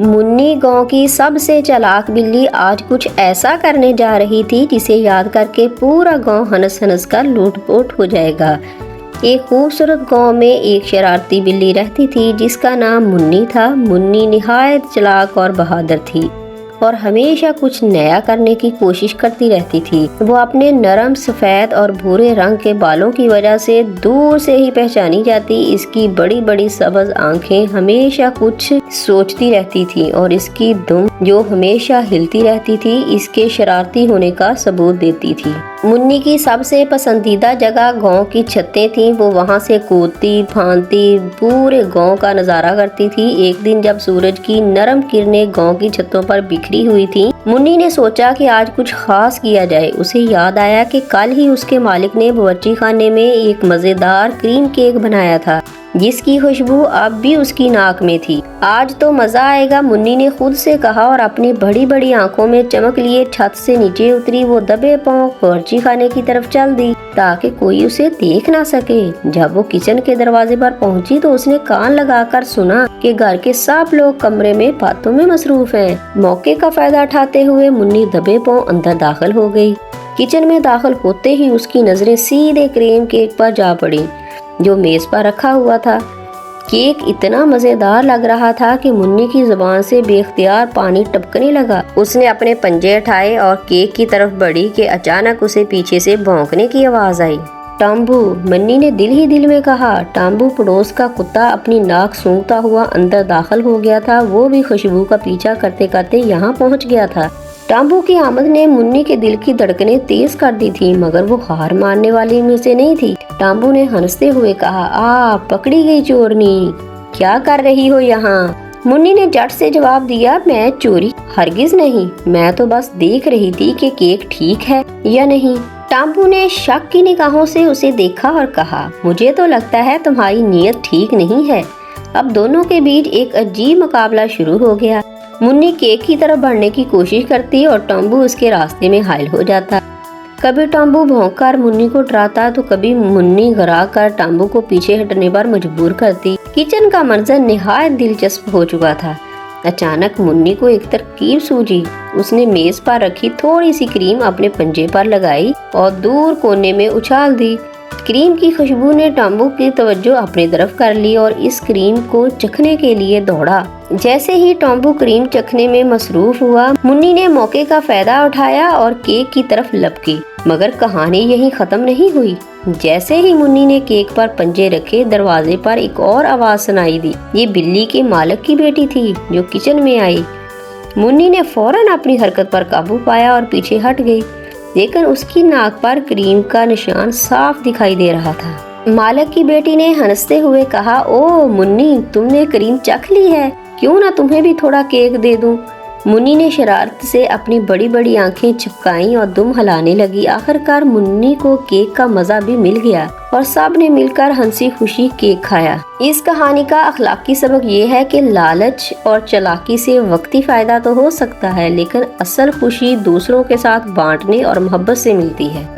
मुन्नी गांव की सबसे चालाक बिल्ली आज कुछ ऐसा करने जा रही थी जिसे याद करके पूरा गांव हंस हंस कर लूटपोट हो जाएगा। एक खूबसूरत गांव में एक शरारती बिल्ली रहती थी जिसका नाम मुन्नी था। मुन्नी निहायत चालाक और बहादुर थी और हमेशा कुछ नया करने की कोशिश करती रहती थी। वो अपने नरम सफ़ेद और भूरे रंग के बालों की वजह से दूर से ही पहचानी जाती। इसकी बड़ी बड़ी सब्ज आंखें हमेशा कुछ सोचती रहती थी और इसकी दुम जो हमेशा हिलती रहती थी इसके शरारती होने का सबूत देती थी। मुन्नी की सबसे पसंदीदा जगह गांव की छतें थीं। वो वहां से कूदती फांदती पूरे गांव का नजारा करती थी। एक दिन जब सूरज की नरम किरणें गांव की छतों पर बिखरी हुई थी, मुन्नी ने सोचा कि आज कुछ खास किया जाए। उसे याद आया कि कल ही उसके मालिक ने बावर्ची खाने में एक मजेदार क्रीम केक बनाया था जिसकी खुशबू अब भी उसकी नाक में थी। आज तो मजा आएगा, मुन्नी ने खुद से कहा और अपनी बड़ी बड़ी आंखों में चमक लिए छत से नीचे उतरी। वो दबे पांव बावर्ची खाने की तरफ चल दी ताकि कोई उसे देख ना सके। जब वो किचन के दरवाजे पर पहुंची तो उसने कान लगाकर सुना कि घर के सब लोग कमरे में बातों में मसरूफ हैं। मौके का फायदा उठाते हुए मुन्नी दबे पांव अंदर दाखिल हो गई। किचन में दाखिल होते ही उसकी नजरें सीधे क्रीम केक पर जा पड़ी जो मेज पर रखा हुआ था। केक इतना मजेदार लग रहा था कि मुन्नी की जुबान से बेख्तियार पानी टपकने लगा। उसने अपने पंजे उठाए और केक की तरफ बढ़ी कि अचानक उसे पीछे से भौंकने की आवाज आई। टाम्बू, मुन्नी ने दिल ही दिल में कहा। टाम्बू पड़ोस का कुत्ता अपनी नाक सूंघता हुआ अंदर दाखिल हो गया था। वो भी खुशबू का पीछा करते करते यहाँ पहुँच गया था। टाम्बू की आमद ने मुन्नी के दिल की धड़कनें तेज कर दी थी, मगर वो हार मानने वाली में से नहीं थी। टाम्बू ने हंसते हुए कहा, पकड़ी गई चोरनी, क्या कर रही हो यहाँ? मुन्नी ने झट से जवाब दिया, मैं चोरी हरगिज नहीं, मैं तो बस देख रही थी कि केक ठीक है या नहीं। टाम्बू ने शक की निगाहों से उसे देखा और कहा, मुझे तो लगता है तुम्हारी नीयत ठीक नहीं है। अब दोनों के बीच एक अजीब मुकाबला शुरू हो गया। मुन्नी केक की तरफ बढ़ने की कोशिश करती और टाम्बू उसके रास्ते में हायल हो जाता। कभी टाम्बू भौंककर मुन्नी को डराता तो कभी मुन्नी घरा कर टाम्बू को पीछे हटने पर मजबूर करती। किचन का मंजर निहायत दिलचस्प हो चुका था। अचानक मुन्नी को एक तरकीब सूझी। उसने मेज पर रखी थोड़ी सी क्रीम अपने पंजे पर लगाई और दूर कोने में उछाल दी। क्रीम की खुशबू ने टाम्बू की तवज्जो अपनी तरफ कर ली और इस क्रीम को चखने के लिए दौड़ा। जैसे ही टाम्बू क्रीम चखने में मसरूफ हुआ, मुन्नी ने मौके का फायदा उठाया और केक की तरफ लपकी। मगर कहानी यहीं खत्म नहीं हुई। जैसे ही मुन्नी ने केक पर पंजे रखे, दरवाजे पर एक और आवाज सुनाई दी। ये बिल्ली के मालिक की बेटी थी जो किचन में आई। मुन्नी ने फौरन अपनी हरकत पर काबू पाया और पीछे हट गई, लेकिन उसकी नाक पर क्रीम का निशान साफ दिखाई दे रहा था। मालिक की बेटी ने हंसते हुए कहा, ओ मुन्नी, तुमने क्रीम चख ली है, क्यों ना तुम्हें भी थोड़ा केक दे दूं? मुन्नी ने शरारत से अपनी बड़ी बड़ी आंखें चिपकाईं और दुम हिलाने लगी। आखिरकार मुन्नी को केक का मजा भी मिल गया और सब ने मिलकर हंसी खुशी केक खाया। इस कहानी का अखलाकी सबक ये है कि लालच और चालाकी से वक्ती फायदा तो हो सकता है, लेकिन असल खुशी दूसरों के साथ बांटने और मोहब्बत से मिलती है।